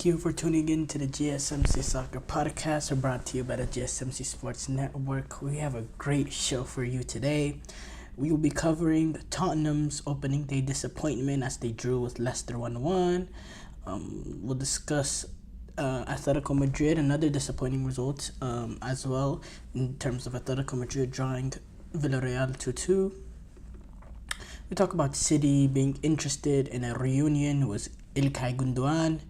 Thank you for tuning in to the GSMC Soccer Podcast, brought to you by the GSMC Sports Network. We have a great show for you today. We will be covering Tottenham's opening day disappointment as they drew with Leicester 1-1. We'll discuss Atlético Madrid, another disappointing result as well, in terms of Atlético Madrid drawing Villarreal 2-2. We talk about City being interested in a reunion with Ilkay Gundogan.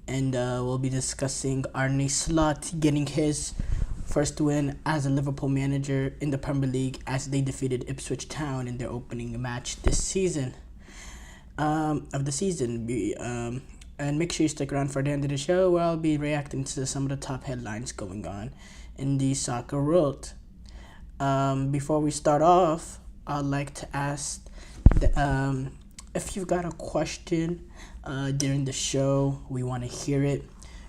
And we'll be discussing Arne Slot getting his first win as a Liverpool manager in the Premier League as they defeated Ipswich Town in their opening match this season. And make sure you stick around for the end of the show, where I'll be reacting to some of the top headlines going on in the soccer world. Before we start off, I'd like to ask if you've got a question during the show, we want to hear it.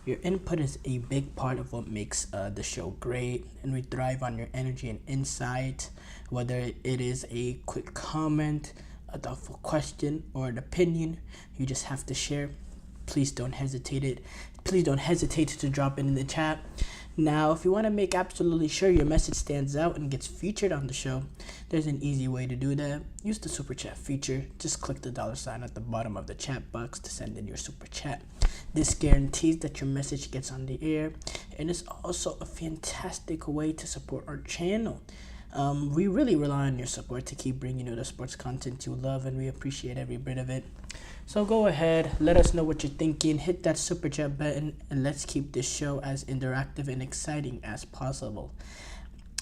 Your input is a big part of what makes the show great, and we thrive on your energy and insight. Whether it is a quick comment, a thoughtful question, or an opinion you just have to share, please don't hesitate to drop it in the chat. Now, if you want to make absolutely sure your message stands out and gets featured on the show, there's an easy way to do that. Use the super chat feature. Just click the $ at the bottom of the chat box to send in your super chat. This guarantees that your message gets on the air, and it's also a fantastic way to support our channel. We really rely on your support to keep bringing you the sports content you love, and we appreciate every bit of it. So go ahead, let us know what you're thinking, hit that super chat button, and let's keep this show as interactive and exciting as possible.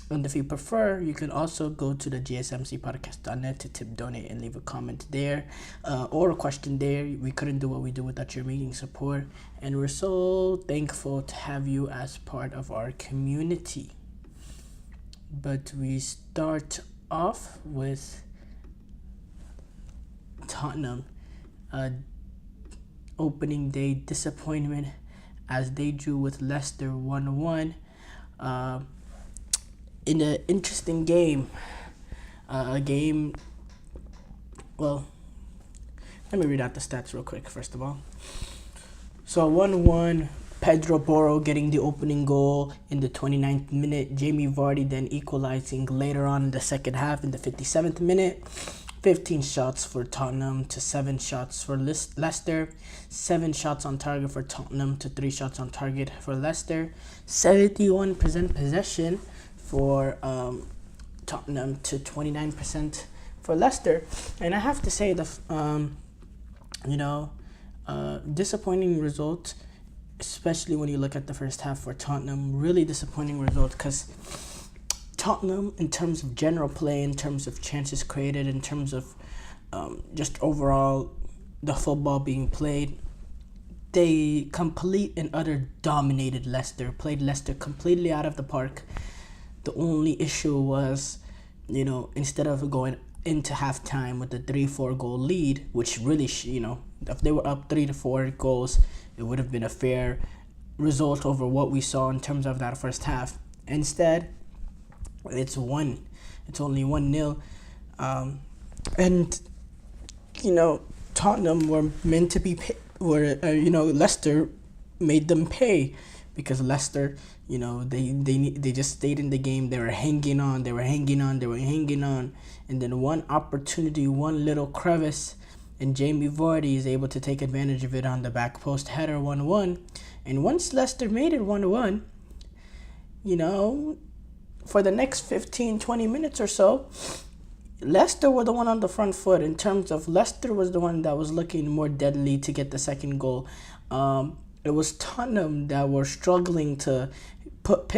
And if you prefer, you can also go to the GSMCpodcast.net to tip, donate, and leave a comment there or a question there. We couldn't do what we do without your amazing support, and we're so thankful to have you as part of our community. But we start off with Tottenham. Opening day disappointment as they drew with Leicester 1-1 in an interesting game. Let me read out the stats real quick first of all. So 1-1, Pedro Porro getting the opening goal in the 29th minute, Jamie Vardy then equalizing later on in the second half in the 57th minute. 15 shots for Tottenham to 7 shots for Leicester. 7 shots on target for Tottenham to 3 shots on target for Leicester. 71% possession for Tottenham to 29% for Leicester. And I have to say disappointing result, especially when you look at the first half for Tottenham. Really disappointing result because Tottenham, in terms of general play, in terms of chances created, in terms of just overall the football being played, they complete and utter dominated Leicester, played Leicester completely out of the park. The only issue was, instead of going into halftime with a 3-4 goal lead, which really, if they were up 3-4 goals, it would have been a fair result over what we saw in terms of that first half. Instead, it's only 1-0, and Tottenham were meant to be Leicester made them pay, because Leicester, they just stayed in the game. They were hanging on, and then one opportunity, one little crevice, and Jamie Vardy is able to take advantage of it on the back post header, 1-1. And once Leicester made it 1-1, for the next 15-20 minutes or so, Leicester were the one on the front foot. In terms of Leicester was the one that was looking more deadly to get the second goal. It was Tottenham that were struggling to play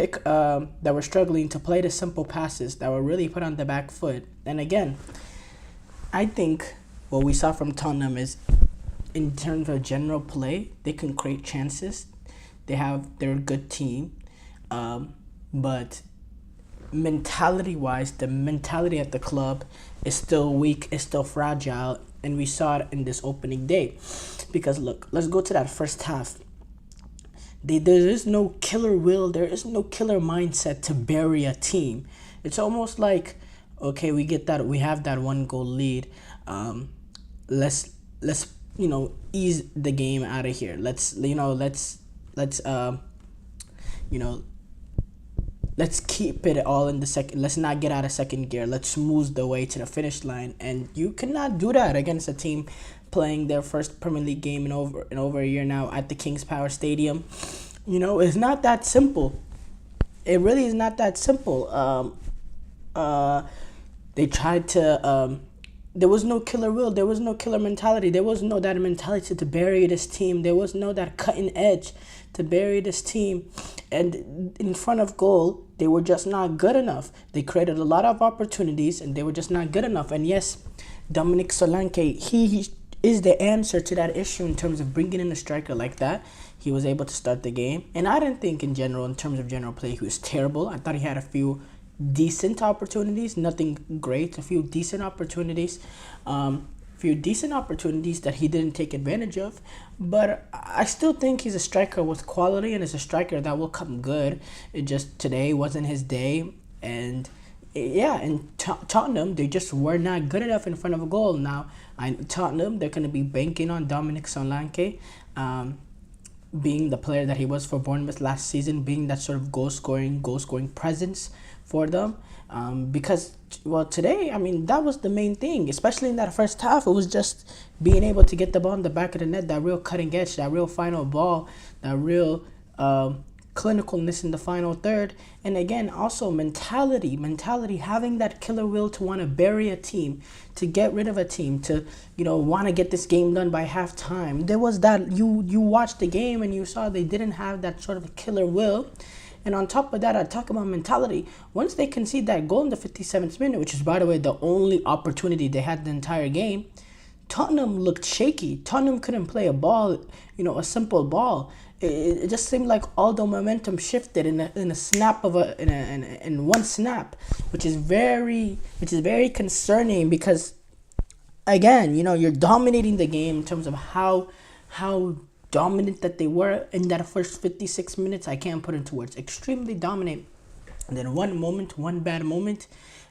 the simple passes, that were really put on the back foot. And again, I think what we saw from Tottenham is, in terms of general play, they can create chances. They're a good team, but mentality-wise, the mentality at the club is still weak, is still fragile, and we saw it in this opening day. Because look, let's go to that first half. There is no killer will, there is no killer mindset to bury a team. It's almost like, okay, we have that 1 goal lead. Let's ease the game out of here. Let's you know let's keep it all in the second. Let's not get out of second gear. Let's smooth the way to the finish line. And you cannot do that against a team playing their first Premier League game in over a year now at the King's Power Stadium. It's not that simple. It really is not that simple. They tried to. There was no killer will. There was no killer mentality. There was no that mentality to bury this team. There was no that cutting edge to bury this team. And in front of goal, they were just not good enough. They created a lot of opportunities, and they were just not good enough. And yes, Dominic Solanke, he is the answer to that issue in terms of bringing in a striker like that. He was able to start the game. And I didn't think in general, in terms of general play, he was terrible. I thought he had a few decent opportunities, nothing great, a few decent opportunities. That he didn't take advantage of. But I still think he's a striker with quality, and is a striker that will come good. It just today wasn't his day. And yeah, and Tottenham, they just were not good enough in front of a goal. Now, Tottenham, they're going to be banking on Dominic Solanke being the player that he was for Bournemouth last season, being that sort of goal-scoring presence for them. Because, well, today, that was the main thing, especially in that first half. It was just being able to get the ball in the back of the net, that real cutting edge, that real final ball, that real clinicalness in the final third. And again, also mentality, having that killer will to want to bury a team, to get rid of a team, to want to get this game done by halftime. There was that. You watched the game and you saw they didn't have that sort of killer will. And on top of that, I talk about mentality. Once they concede that goal in the 57th minute, which is, by the way, the only opportunity they had the entire game, Tottenham looked shaky. Tottenham couldn't play a ball, a simple ball. It just seemed like all the momentum shifted in a snap in one snap, which is very concerning, because again, you're dominating the game in terms of how dominant that they were in that first 56 minutes. I can't put into words. Extremely dominant. And then one bad moment,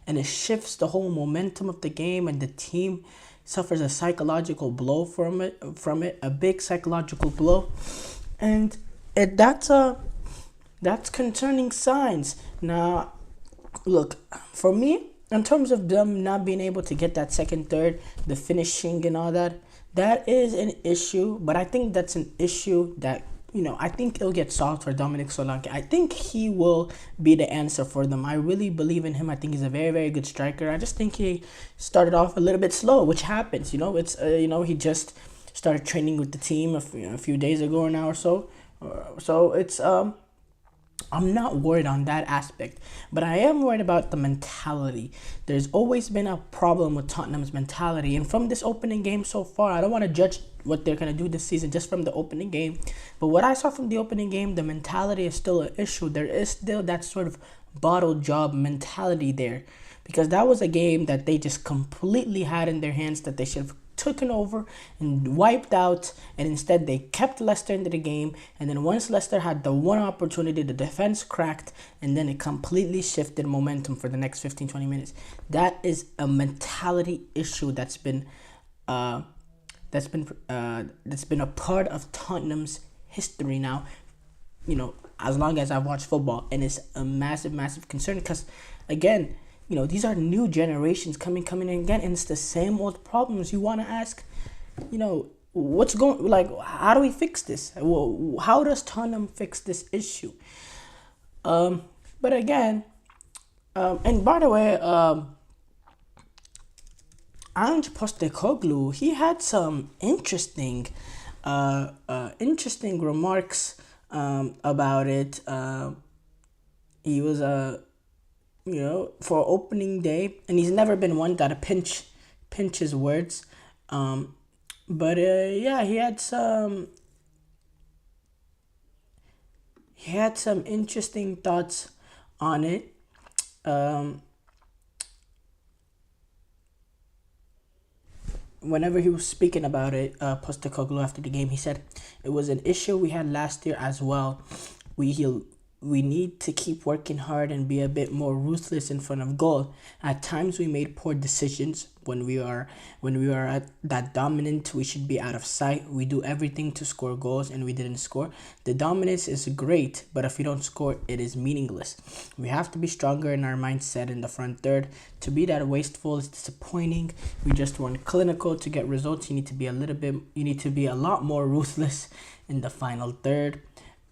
and it shifts the whole momentum of the game, and the team suffers a psychological blow from it, a big psychological blow. And that's concerning signs. Now, look, for me, in terms of them not being able to get that second, third, the finishing and all that, that is an issue. But I think that's an issue that, I think it'll get solved for Dominic Solanke. I think he will be the answer for them. I really believe in him. I think he's a very, very good striker. I just think he started off a little bit slow, which happens. It's he just started training with the team a few days ago now or so. So it's I'm not worried on that aspect, but I am worried about the mentality. There's always been a problem with Tottenham's mentality, and from this opening game so far, I don't want to judge what they're going to do this season just from the opening game, but what I saw from the opening game, the mentality is still an issue. There is still that sort of bottle job mentality there, because that was a game that they just completely had in their hands, that they should have taken over and wiped out, and instead they kept Leicester into the game. And then once Leicester had the one opportunity, the defense cracked, and then it completely shifted momentum for the next 15-20 minutes. That is a mentality issue that's been a part of Tottenham's history now, as long as I've watched football, and it's a massive concern, because again, these are new generations coming in again, and it's the same old problems. You want to ask, what's how do we fix this? How does Tottenham fix this issue? But again, and by the way, Ange Postecoglou, he had some interesting remarks about it. He was for opening day, and he's never been one that pinch his words. But he had some interesting thoughts on it. Whenever he was speaking about it, Postecoglou, after the game, he said it was an issue we had last year as well. We we need to keep working hard and be a bit more ruthless in front of goal. At times we made poor decisions when we are at that dominant. We should be out of sight. We do everything to score goals and we didn't score. The dominance is great, but if we don't score, it is meaningless. We have to be stronger in our mindset in the front third. To be that wasteful is disappointing. We just weren't clinical to get results. You need to be a lot more ruthless in the final third.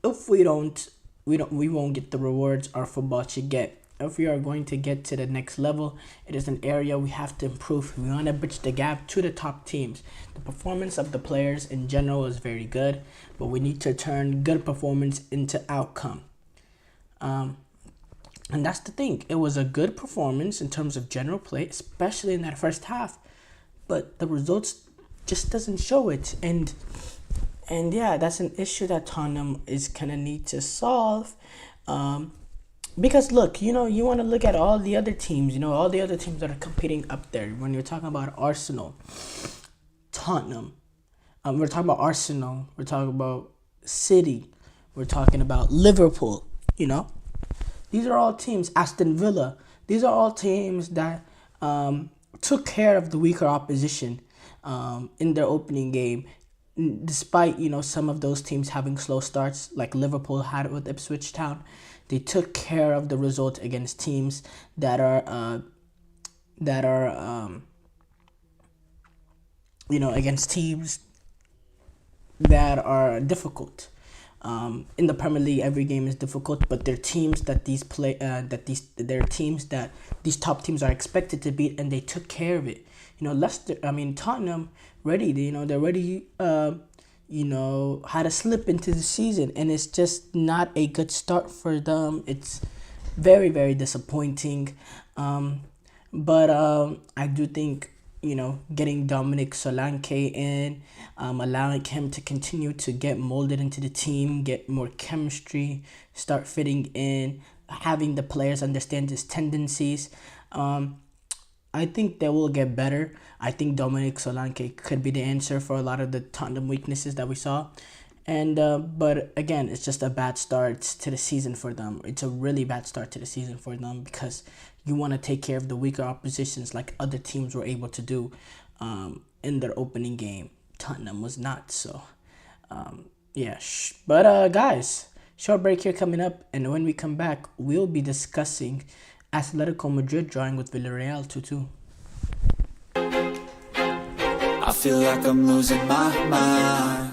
If we won't get the rewards our football should get. If we are going to get to the next level, it is an area we have to improve. We want to bridge the gap to the top teams. The performance of the players in general is very good, but we need to turn good performance into outcome. And that's the thing. It was a good performance in terms of general play, especially in that first half, but the results just doesn't show it. And yeah, that's an issue that Tottenham is gonna need to solve. Because look, you want to look at all the other teams, all the other teams that are competing up there. When you're talking about Arsenal, Tottenham, we're talking about Arsenal, we're talking about City, we're talking about Liverpool, These are all teams, Aston Villa, these are all teams that took care of the weaker opposition in their opening game. Despite, some of those teams having slow starts like Liverpool had with Ipswich Town, they took care of the result against teams that are against teams that are difficult. In the Premier League, every game is difficult, but they're teams that these top teams are expected to beat, and they took care of it. Tottenham ready. They're ready. Had a slip into the season, and it's just not a good start for them. It's very, very disappointing. But I do think getting Dominic Solanke in, allowing him to continue to get molded into the team, get more chemistry, start fitting in, having the players understand his tendencies. I think they will get better. I think Dominic Solanke could be the answer for a lot of the Tottenham weaknesses that we saw. And but again, it's just a bad start to the season for them. It's a really bad start to the season for them because you want to take care of the weaker oppositions like other teams were able to do in their opening game. Tottenham was not. So, But guys, short break here coming up. And when we come back, we'll be discussing Atlético Madrid drawing with Villarreal 2-2. I feel like I'm losing my mind.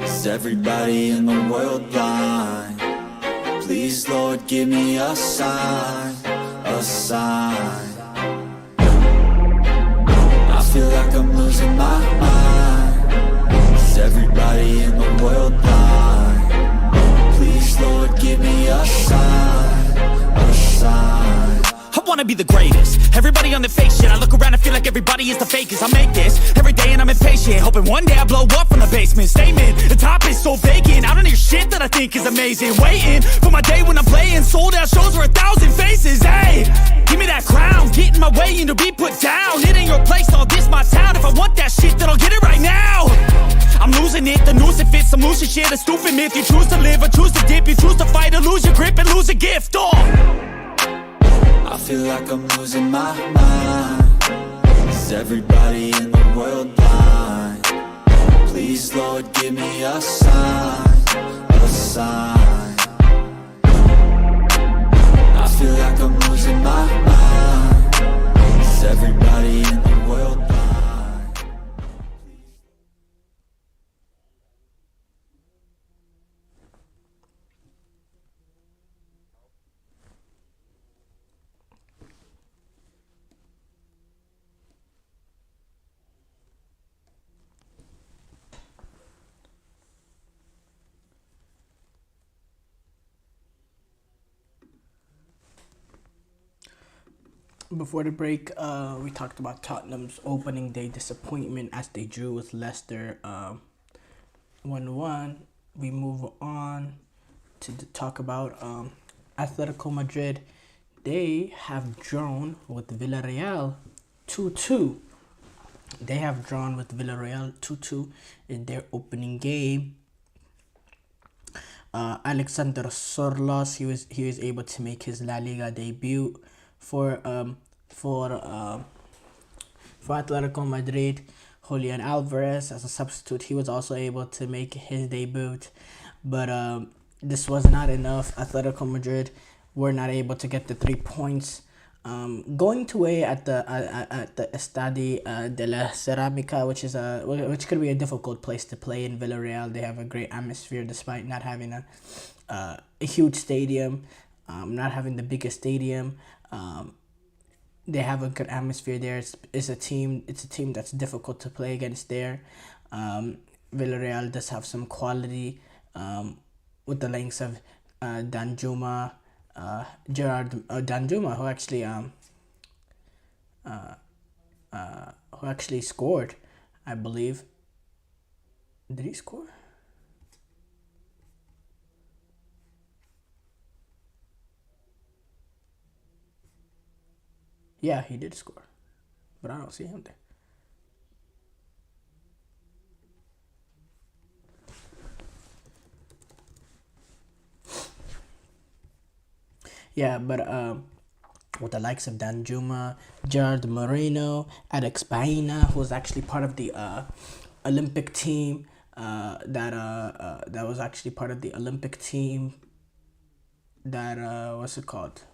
Is everybody in the world blind? Please, Lord, give me a sign, a sign. I feel like I'm losing my mind. Is everybody in the world blind? Please, Lord, give me a sign, a sign. I wanna be the greatest. Everybody on the fake shit. I look around and feel like everybody is the fakest. I make this every day and I'm impatient, hoping one day I blow up from the basement. Statement, the top is so vacant. I don't hear shit that I think is amazing. Waiting for my day when I'm playing sold out shows for 1,000 faces. Hey, give me that crown, get in my way and to be put down. It ain't your place, all this my town. If I want that shit, then I'll get it right now. I'm losing it, the noose it fits, some losing shit, a stupid myth. You choose to live or choose to dip, you choose to fight or lose your grip and lose a gift. I feel like I'm losing my mind. Is everybody in the world blind? Please, Lord, give me a sign, a sign. I feel like I'm losing my mind. Is everybody in the world blind? Before the break, we talked about Tottenham's opening day disappointment as they drew with Leicester 1-1. We move on to talk about Atletico Madrid. They have drawn with Villarreal 2-2. They have drawn with Villarreal 2-2 in their opening game. Alexander Sorlos, he was able to make his La Liga debut for for um, for Atletico Madrid. Julian Alvarez as a substitute, he was also able to make his debut, but this was not enough. Atletico Madrid were not able to get the 3 points. Going to away at the Estadi de la Ceramica, which could be a difficult place to play in Villarreal. They have a great atmosphere despite not having a huge stadium, not having the biggest stadium. They have a good atmosphere there. It's a team. It's a team that's difficult to play against there. Villarreal does have some quality with the likes of Danjuma, Gerard Danjuma, who actually scored, I believe. Did he score? Yeah, he did score, but I don't see him there. Yeah, but with the likes of Danjuma, Gerard Moreno, Alex Baena, who was actually part of the Olympic team, that was actually part of the Olympic team that what's it called?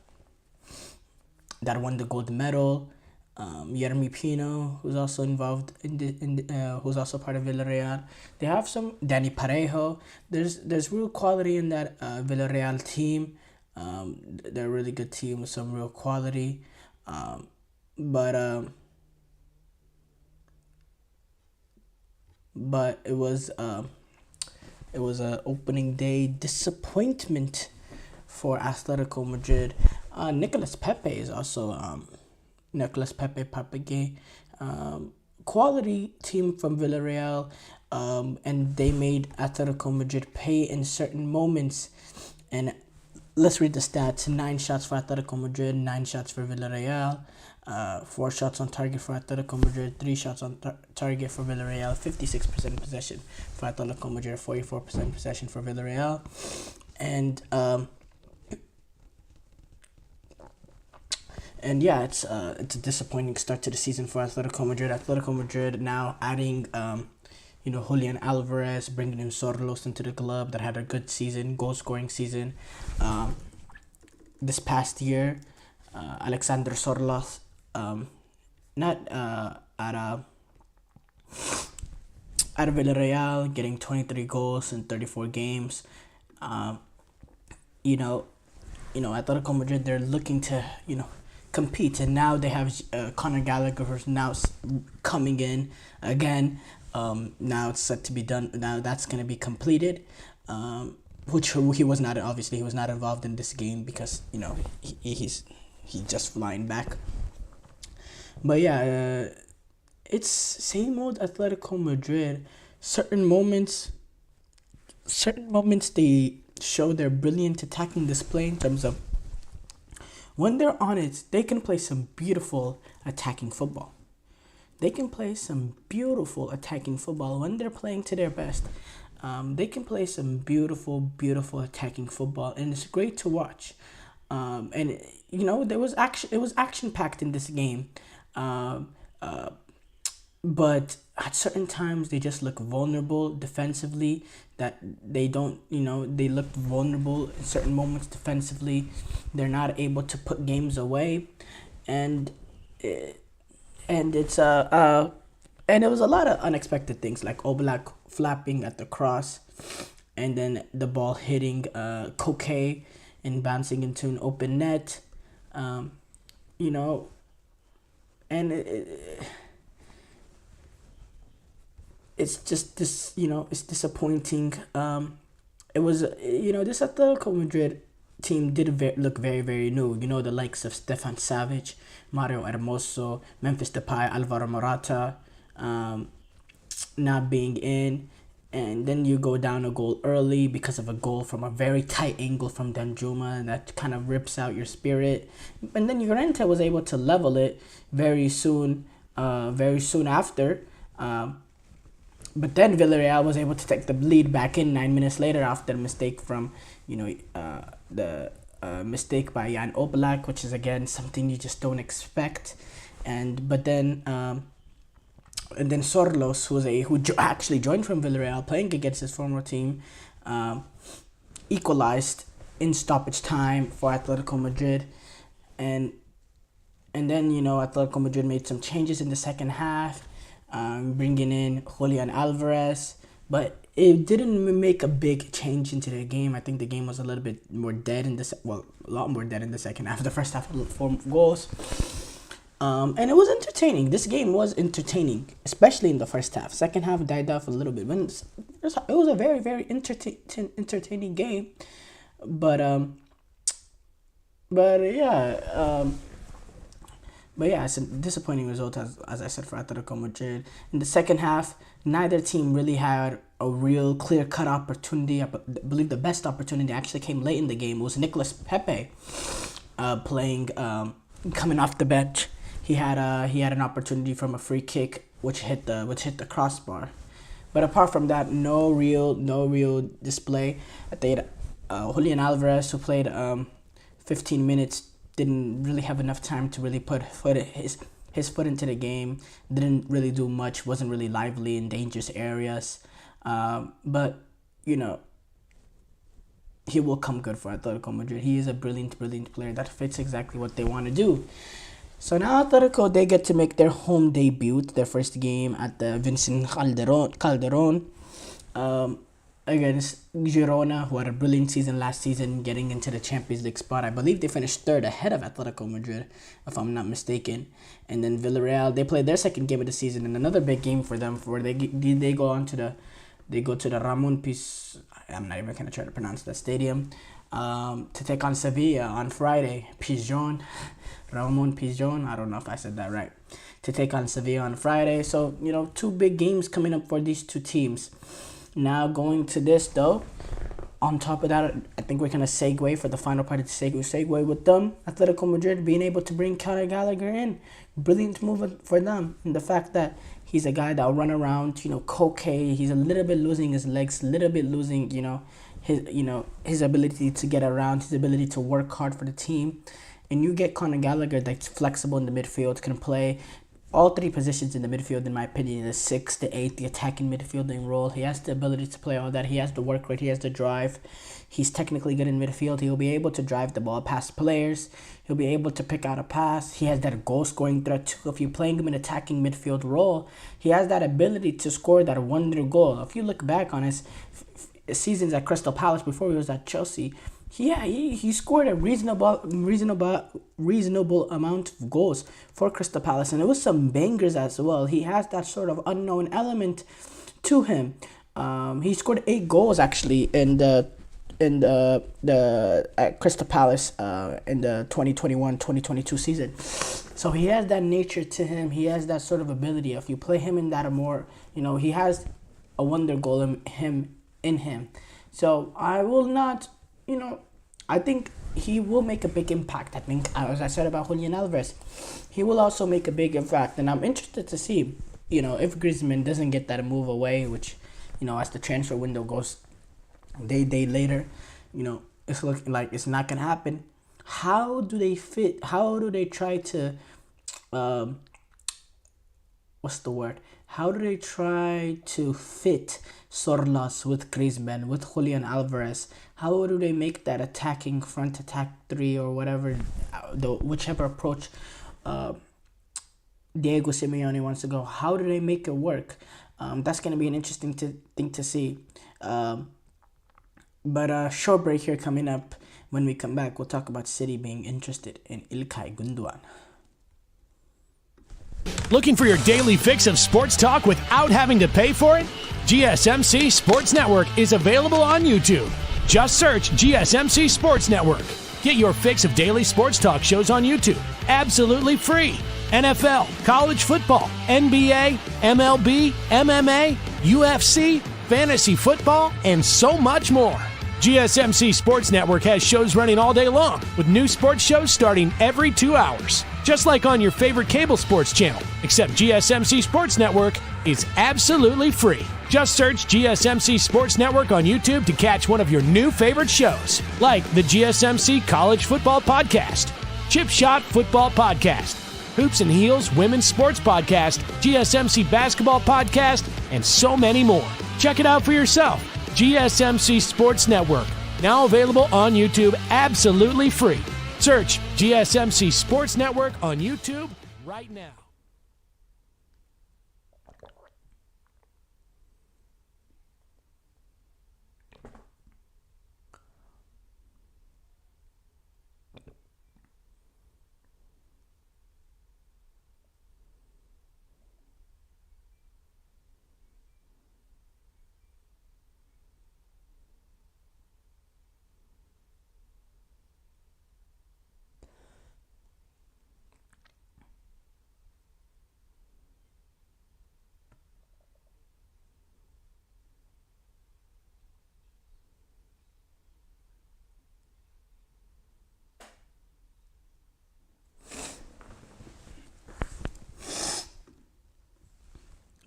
That won the gold medal. Yermi Pino, who's also involved who's also part of Villarreal. They have some Danny Parejo. There's real quality in that Villarreal team. They're a really good team with some real quality. But it was a opening day disappointment for Atletico Madrid. Nicolas Pepe is also Nicolas Pepe Papegue, quality team from Villarreal, and they made Atletico Madrid pay in certain moments. And let's read the stats: 9 shots for Atletico Madrid, 9 shots for Villarreal, 4 shots on target for Atletico Madrid, 3 shots on target for Villarreal, 56% possession for Atletico Madrid, 44% possession for Villarreal, and yeah, it's a disappointing start to the season for Atletico Madrid. Atletico Madrid now adding Julian Alvarez, bringing in Sorlos into the club that had a good season, goal scoring season. This past year, Alexander Sorlos, not at Villarreal, getting 23 goals in 34 games. Atletico Madrid, they're looking to compete, and now they have Conor Gallagher, who's now coming in again. Now it's set to be done. Now that's going to be completed. Which he was not, obviously he was not involved in this game because he's just flying back. But yeah, it's same old Atletico Madrid. Certain moments they show their brilliant attacking display in terms of when they're on it, they can play some beautiful attacking football. They can play some beautiful attacking football when they're playing to their best. They can play some beautiful, beautiful attacking football, and it's great to watch. And there was action. It was action packed in this game, but at certain times they just look vulnerable defensively. That they don't, they look vulnerable in certain moments defensively. They're not able to put games away, and it's and it was a lot of unexpected things like Oblak flapping at the cross, and then the ball hitting Koke and bouncing into an open net, and it's just this, it's disappointing. It was, this Atletico Madrid team did look very, very new. The likes of Stefan Savic, Mario Hermoso, Memphis Depay, Alvaro Morata, not being in. And then you go down a goal early because of a goal from a very tight angle from Danjuma, and that kind of rips out your spirit. And then Llorente was able to level it very soon after. But then Villarreal was able to take the lead back in 9 minutes later after a mistake from, the mistake by Jan Oblak, which is again something you just don't expect. But then Sorlos, who actually joined from Villarreal, playing against his former team, equalized in stoppage time for Atletico Madrid, and then Atletico Madrid made some changes in the second half, bringing in Julian Alvarez, but it didn't make a big change into the game. I think the game was a little bit more dead a lot more dead in the second half. The first half had 4 goals, and it was entertaining. This game was entertaining, especially in the first half. Second half died off a little bit. It was a very, very entertaining game, but it's a disappointing result, as I said, for Atletico Madrid. In the second half, neither team really had a real clear-cut opportunity. I believe the best opportunity actually came late in the game. It was Nicolas Pepe playing, coming off the bench. He had an opportunity from a free kick which hit the crossbar. But apart from that, no real display. I think Julian Alvarez, who played 15 minutes, didn't really have enough time to really put his foot into the game. Didn't really do much. Wasn't really lively in dangerous areas. But he will come good for Atletico Madrid. He is a brilliant player that fits exactly what they want to do. So now Atletico, they get to make their home debut, their first game at the Vincent Calderon against Girona, who had a brilliant season last season, getting into the Champions League spot. I believe they finished third ahead of Atletico Madrid, if I'm not mistaken. And then Villarreal, they played their second game of the season, and another big game for them. They go to the Ramon Pis. I'm not even gonna try to pronounce that stadium. To take on Sevilla on Friday. Ramon Pizjuan. I don't know if I said that right. To take on Sevilla on Friday. So 2 big games coming up for these 2 teams. Now going to this though, on top of that, I think we're going to segue for the final part of the segue with them. Atletico Madrid being able to bring Conor Gallagher in. Brilliant move for them. And the fact that he's a guy that'll run around, coquet. He's a little bit losing his legs, a little bit losing, his ability to get around, his ability to work hard for the team. And you get Conor Gallagher that's flexible in the midfield, can play all 3 positions in the midfield, in my opinion, the 6, the 8, the attacking midfielding role. He has the ability to play all that. He has the work rate. He has the drive. He's technically good in midfield. He'll be able to drive the ball past players. He'll be able to pick out a pass. He has that goal-scoring threat too. If you're playing him in attacking midfield role, he has that ability to score that wonder goal. If you look back on his seasons at Crystal Palace before he was at Chelsea, he scored a reasonable amount of goals for Crystal Palace, and it was some bangers as well. He has that sort of unknown element to him. He scored 8 goals actually in the at Crystal Palace in the 2021-2022 season. So he has that nature to him. He has that sort of ability. If you play him in that more, he has a wonder goal in him. So I will not. I think he will make a big impact. I think, as I said about Julian Alvarez, he will also make a big impact. And I'm interested to see, if Griezmann doesn't get that move away, which, as the transfer window goes day later, it's looking like it's not going to happen. How do they fit? How do they try to, How do they try to fit Sorloth with Griezmann, with Julian Alvarez? How do they make that attacking front attack 3 or whatever, whichever approach Diego Simeone wants to go? How do they make it work? That's going to be an interesting thing to see. But a short break here coming up. When we come back, we'll talk about City being interested in Ilkay Gundogan. Looking for your daily fix of sports talk without having to pay for it? GSMC Sports Network is available on YouTube. Just search GSMC Sports Network. Get your fix of daily sports talk shows on YouTube, absolutely free. NFL, college football, NBA, MLB, MMA, UFC, fantasy football, and so much more. GSMC Sports Network has shows running all day long, with new sports shows starting every 2 hours. Just like on your favorite cable sports channel, except GSMC Sports Network is absolutely free. Just search GSMC Sports Network on YouTube to catch one of your new favorite shows, like the GSMC College Football Podcast, Chip Shot Football Podcast, Hoops and Heels Women's Sports Podcast, GSMC Basketball Podcast, and so many more. Check it out for yourself. GSMC Sports Network, now available on YouTube absolutely free. Search GSMC Sports Network on YouTube right now.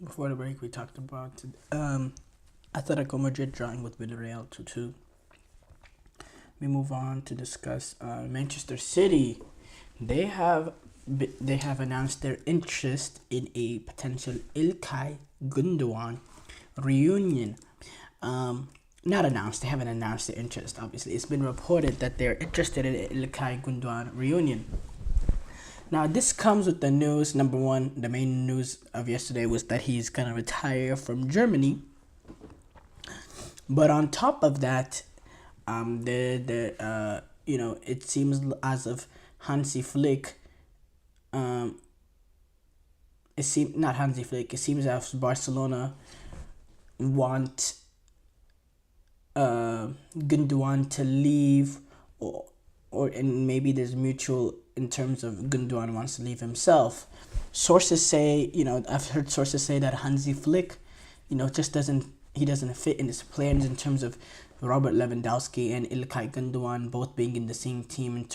Before the break, we talked about Atlético Madrid drawing with Villarreal 2-2. We move on to discuss Manchester City. They have announced their interest in a potential Ilkay Gundogan reunion. Not announced. They haven't announced their interest. Obviously, it's been reported that they're interested in an Ilkay Gundogan reunion. Now, this comes with the news. Number one, the main news of yesterday was that he's going to retire from Germany. But on top of that, it seems as if Hansi Flick, it seems as if Barcelona want Gundogan to leave, and maybe there's mutual in terms of Gundogan wants to leave himself. Sources say, I've heard sources say that Hansi Flick, just doesn't fit in his plans in terms of Robert Lewandowski and Ilkay Gundogan both being in the same team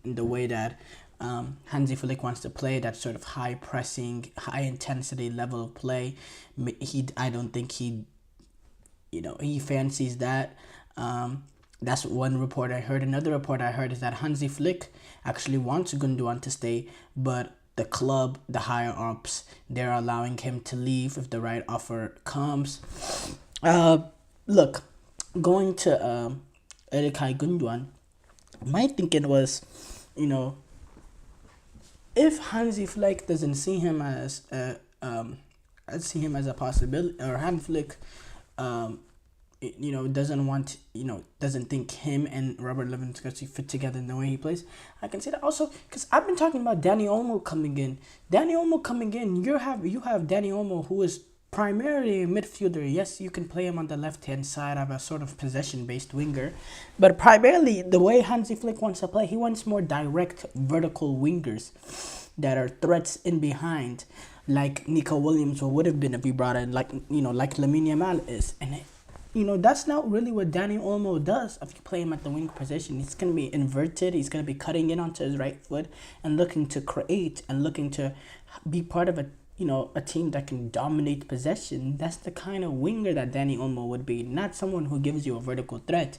in the way that Hansi Flick wants to play, that sort of high pressing, high intensity level of play. I don't think he fancies that. That's one report I heard. Another report I heard is that Hansi Flick actually wants Gundogan to stay, but the club, the higher ups, they're allowing him to leave if the right offer comes. Look, going to Ilkay Gundogan, my thinking was, if Hansi Flick doesn't see him as a possibility, or Hansi Flick, doesn't think him and Robert Lewandowski fit together in the way he plays. I can see that also because I've been talking about Dani Olmo coming in. You have Dani Olmo, who is primarily a midfielder. Yes, you can play him on the left-hand side of a sort of possession-based winger, but primarily the way Hansi Flick wants to play, he wants more direct vertical wingers that are threats in behind, like Nico Williams or would have been if he brought in like Lamine Yamal is. And that's not really what Dani Olmo does. If you play him at the wing position, he's going to be inverted. He's going to be cutting in onto his right foot and looking to create and looking to be part of a team that can dominate possession. That's the kind of winger that Dani Olmo would be, not someone who gives you a vertical threat.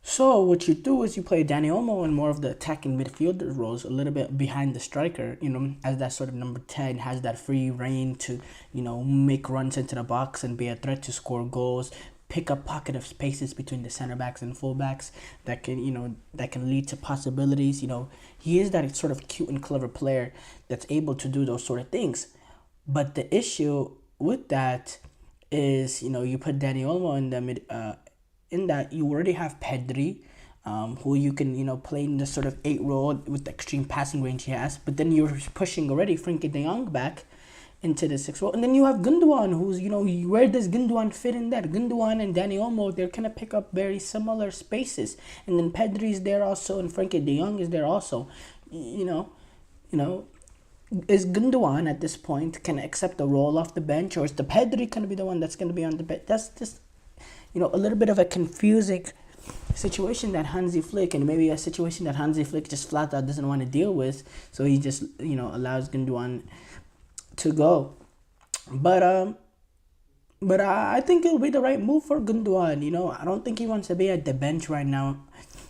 So what you do is you play Dani Olmo in more of the attacking midfielder roles, a little bit behind the striker, as that sort of number 10, has that free reign to, make runs into the box and be a threat to score goals, pick up pocket of spaces between the center backs and full backs that can lead to possibilities. He is that sort of cute and clever player that's able to do those sort of things. But the issue with that is, you put Dani Olmo in the mid, in that you already have Pedri, who you can, play in the sort of 8 role with the extreme passing range he has. But then you're pushing already Frenkie de Jong back into the 6 role. And then you have Gundogan, who's, where does Gundogan fit in that? Gundogan and Dani Olmo, they're going to pick up very similar spaces. And then Pedri's there also, and Frenkie de Jong is there also. Is Gundogan at this point can accept the role off the bench, or is the Pedri going to be the one that's going to be on the bench? That's just a little bit of a confusing situation that Hansi Flick, and maybe a situation that Hansi Flick just flat out doesn't want to deal with, so he just allows Gundogan to go. But But I think it'll be the right move for Gundogan. I don't think he wants to be at the bench right now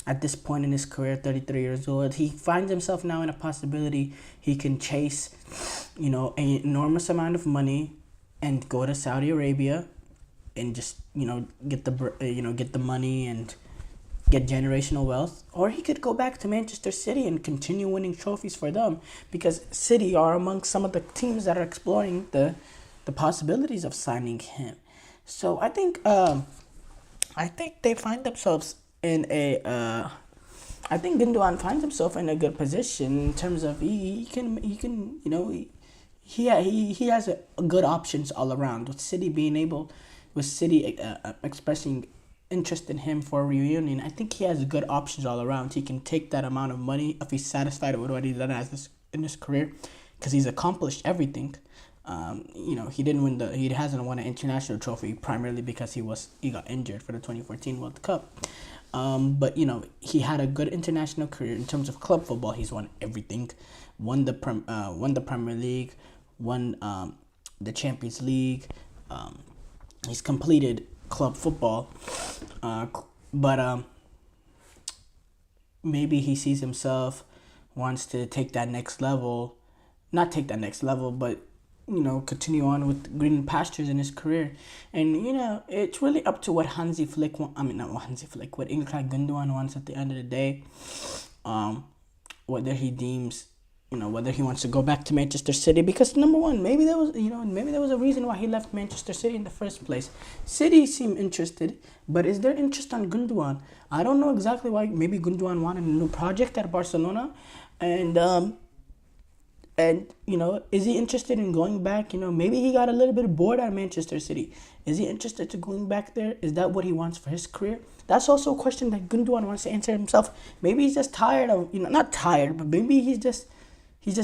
at this point in his career, 33 years old. He finds himself now in a possibility he can chase, an enormous amount of money and go to Saudi Arabia and just, get the money and get generational wealth. Or he could go back to Manchester City and continue winning trophies for them, because City are among some of the teams that are exploring the possibilities of signing him. So I think they find themselves in a I think Gundogan finds himself in a good position in terms of he has good options all around, with City expressing interest in him for a reunion. I think he has good options all around. He can take that amount of money if he's satisfied with what he's done in his career, because he's accomplished everything. He hasn't won an international trophy, primarily because he got injured for the 2014 World Cup. But he had a good international career in terms of club football. He's won everything, won the Premier League, won the Champions League. He's completed club football, but maybe he sees himself wants to take that next level, not take that next level, but continue on with green pastures in his career. And it's really up to what what Ilkay Gundogan wants at the end of the day. Whether he deems, whether he wants to go back to Manchester City, because number one, maybe there was a reason why he left Manchester City in the first place. City seem interested, but is there interest on Gundogan? I don't know exactly why. Maybe Gundogan wanted a new project at Barcelona, and is he interested in going back? Maybe he got a little bit bored at Manchester City. Is he interested to going back there? Is that what he wants for his career? That's also a question that Gundogan wants to answer himself. Maybe he's just tired of, not tired, but maybe he's just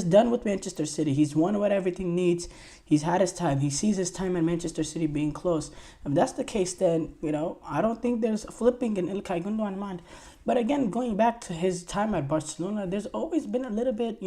done with Manchester City. He's won what everything needs. He's had his time. He sees his time at Manchester City being close. If that's the case, then, I don't think there's flipping in Ilkay Gundogan's mind. But again, going back to his time at Barcelona, there's always been a little bit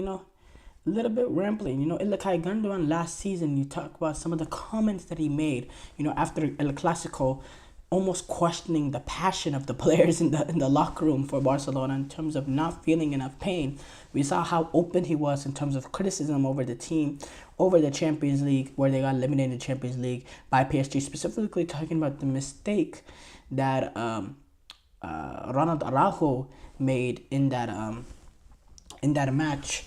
rambling. Ilkay Gundogan last season, you talk about some of the comments that he made, after El Clasico, almost questioning the passion of the players in the locker room for Barcelona in terms of not feeling enough pain. We saw how open he was in terms of criticism over the team, over the Champions League, where they got eliminated in the Champions League by PSG, specifically talking about the mistake that Ronald Araujo made in that match.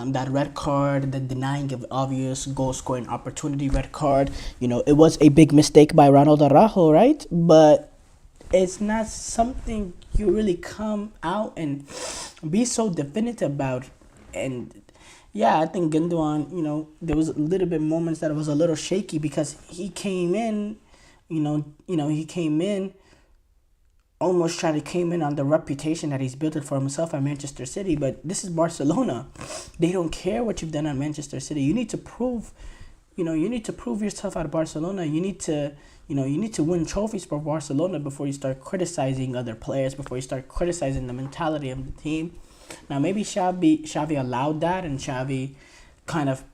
That red card, the denying of obvious goal-scoring opportunity red card. It was a big mistake by Ronald Araujo, right? But it's not something you really come out and be so definitive about. And yeah, I think Gundogan, there was a little bit moments that it was a little shaky, because he came in, almost came in on the reputation that he's built it for himself at Manchester City. But this is Barcelona. They don't care what you've done at Manchester City. You need to prove, yourself at Barcelona. You need to win trophies for Barcelona before you start criticizing other players, before you start criticizing the mentality of the team. Now, maybe Xavi allowed that, and Xavi kind of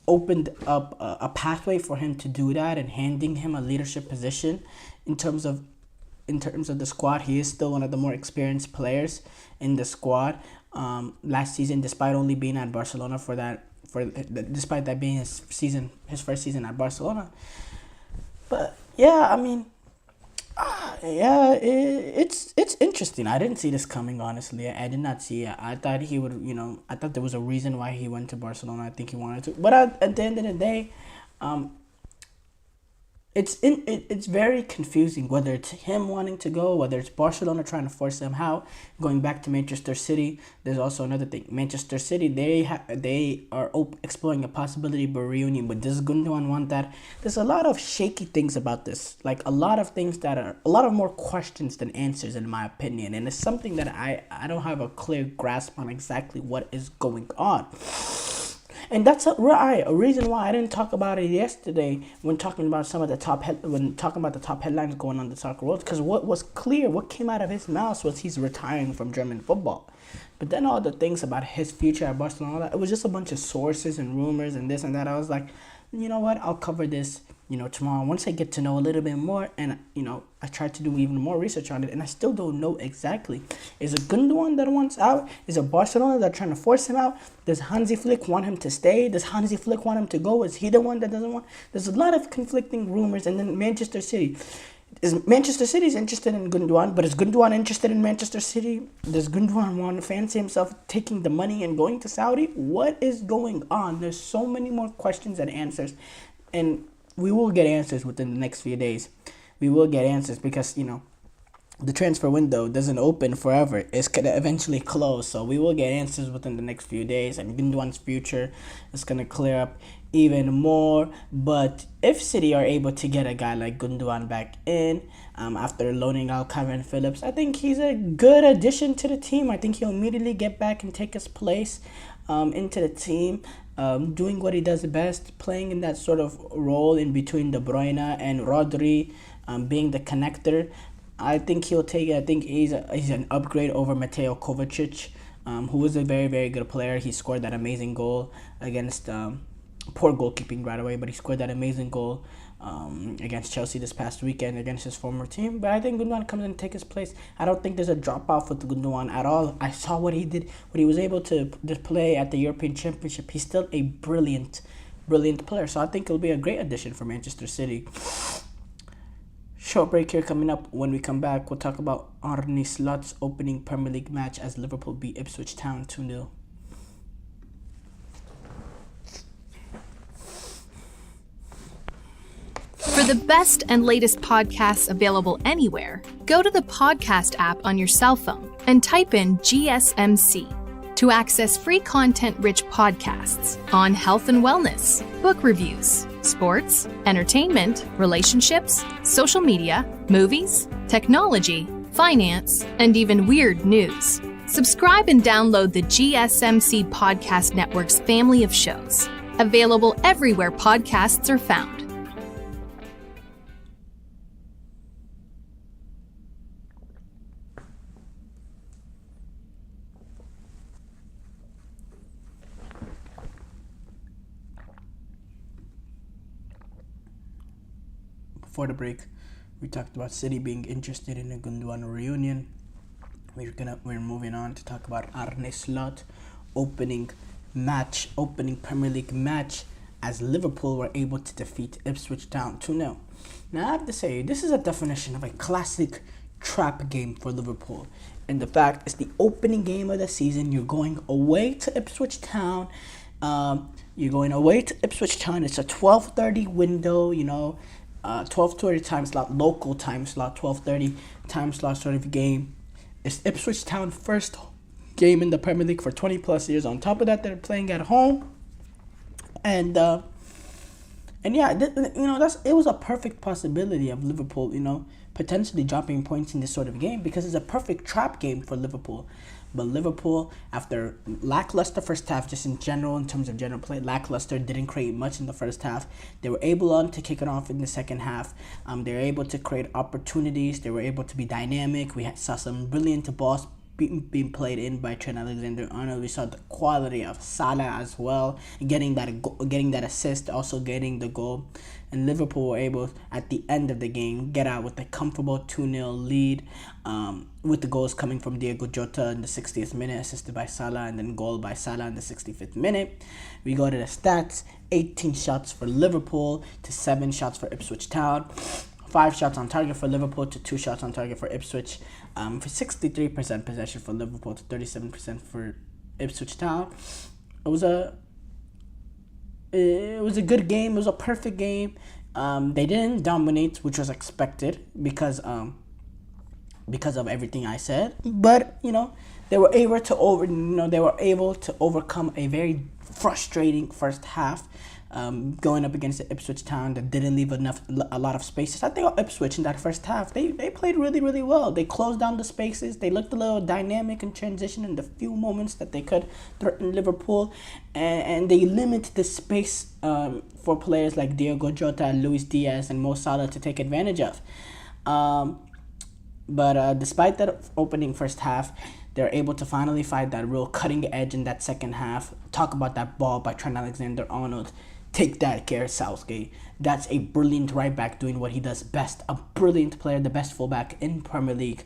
opened up a pathway for him to do that, and handing him a leadership position in terms of the squad. He is still one of the more experienced players in the squad. Last season, despite only being at Barcelona despite that being his first season at Barcelona. But yeah, it's interesting. I didn't see this coming, honestly. I did not see it. I thought he would, I thought there was a reason why he went to Barcelona. I think he wanted to. But at the end of the day, it's very confusing, whether it's him wanting to go, whether it's Barcelona trying to force him out, going back to Manchester City. There's also another thing. Manchester City, they are exploring a possibility of a reunion, but does Gundogan want that? There's a lot of shaky things about this, like a lot of things that are a lot of more questions than answers, in my opinion, and it's something that I don't have a clear grasp on exactly what is going on. And that's a reason why I didn't talk about it yesterday when talking about the top headlines going on the soccer world. Because what was clear, what came out of his mouth was he's retiring from German football. But then all the things about his future at Barcelona, all that, it was just a bunch of sources and rumors and this and that. I was like, you know what, I'll cover this, tomorrow once I get to know a little bit more. And, I tried to do even more research on it, and I still don't know exactly. Is it Gundogan that wants out? Is it Barcelona that trying to force him out? Does Hansi Flick want him to stay? Does Hansi Flick want him to go? Is he the one that doesn't want? There's a lot of conflicting rumors. And then Manchester City. Manchester City's interested in Gundogan, but is Gundogan interested in Manchester City? Does Gundogan want to fancy himself taking the money and going to Saudi? What is going on? There's so many more questions and answers, and we will get answers within the next few days. We will get answers because, the transfer window doesn't open forever. It's going to eventually close, so we will get answers within the next few days, and Gundogan's future is going to clear up even more. But if City are able to get a guy like Gundogan back in after loaning out Kevin Phillips, I think he's a good addition to the team. I think he'll immediately get back and take his place into the team, doing what he does best, playing in that sort of role in between De Bruyne and Rodri, being the connector. I think he'll take it. I think he's an upgrade over Mateo Kovacic, who is a very, very good player. He scored that amazing goal against poor goalkeeping right away, but he scored that amazing goal against Chelsea this past weekend against his former team. But I think Gundogan comes in and takes his place. I don't think there's a drop off with Gundogan at all. I saw what he did, what he was able to display at the European Championship. He's still a brilliant player. So I think it'll be a great addition for Manchester City. Short break here coming up. When we come back, we'll talk about Arne Slot's opening Premier League match as Liverpool beat Ipswich Town 2-0. For the best and latest podcasts available anywhere, go to the podcast app on your cell phone and type in GSMC to access free content-rich podcasts on health and wellness, book reviews, sports, entertainment, relationships, social media, movies, technology, finance, and even weird news. Subscribe and download the GSMC Podcast Network's family of shows, available everywhere podcasts are found. Before the break, we talked about City being interested in a Gundogan reunion. We're moving on to talk about Arne Slot opening Premier League match as Liverpool were able to defeat Ipswich Town 2-0. Now I have to say, this is a definition of a classic trap game for Liverpool. And the fact it's the opening game of the season. You're going away to Ipswich Town. It's a 12:30 window, 12:30 time slot, local time slot, 12:30 time slot sort of game. It's Ipswich Town first game in the Premier League for 20 plus years. On top of that, they're playing at home, and yeah, it was a perfect possibility of Liverpool, potentially dropping points in this sort of game because it's a perfect trap game for Liverpool. But Liverpool, after lackluster first half, just in general, in terms of general play, lackluster, didn't create much in the first half. They were able to kick it off in the second half. They were able to create opportunities. They were able to be dynamic. We saw some brilliant balls being played in by Trent Alexander-Arnold. We saw the quality of Salah as well, getting that assist, also getting the goal. And Liverpool were able, at the end of the game, get out with a comfortable 2-0 lead, with the goals coming from Diego Jota in the 60th minute, assisted by Salah, and then goal by Salah in the 65th minute. We go to the stats: 18 shots for Liverpool to 7 shots for Ipswich Town. 5 shots on target for Liverpool to 2 shots on target for Ipswich. For 63% possession for Liverpool to 37% for Ipswich Town. It was a good game. It was a perfect game. They didn't dominate, which was expected because of everything I said. But they were able to overcome a very frustrating first half. Going up against the Ipswich Town that didn't leave a lot of spaces. I think Ipswich in that first half, they played really, really well. They closed down the spaces. They looked a little dynamic in transition in the few moments that they could threaten Liverpool. And they limit the space for players like Diego Jota, Luis Diaz, and Mo Salah to take advantage of. But despite that opening first half, They're able to finally find that real cutting edge in that second half. Talk about that ball by Trent Alexander-Arnold. Take that, Gareth Southgate. That's a brilliant right back doing what he does best. A brilliant player, the best fullback in Premier League.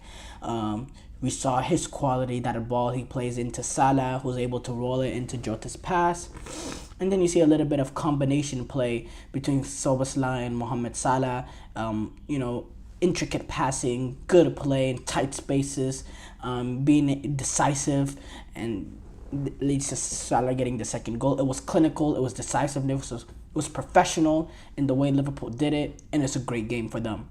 We saw his quality, that ball he plays into Salah, who's able to roll it into Jota's pass. And then you see a little bit of combination play between Szoboszlai and Mohamed Salah. Intricate passing, good play in tight spaces, being decisive, and leads to Salah getting the second goal. It was clinical, it was decisive, it was professional in the way Liverpool did it, and it's a great game for them.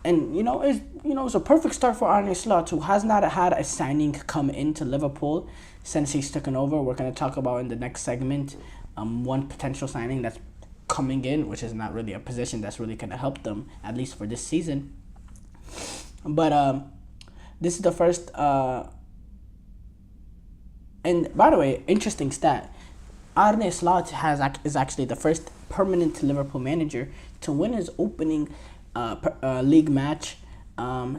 It's a perfect start for Arne Slot, who has not had a signing come into Liverpool since he's taken over. We're going to talk about in the next segment one potential signing that's coming in, which is not really a position that's really going to help them, at least for this season. But this is the first... and by the way, interesting stat. Arne Slot is actually the first permanent Liverpool manager to win his opening league match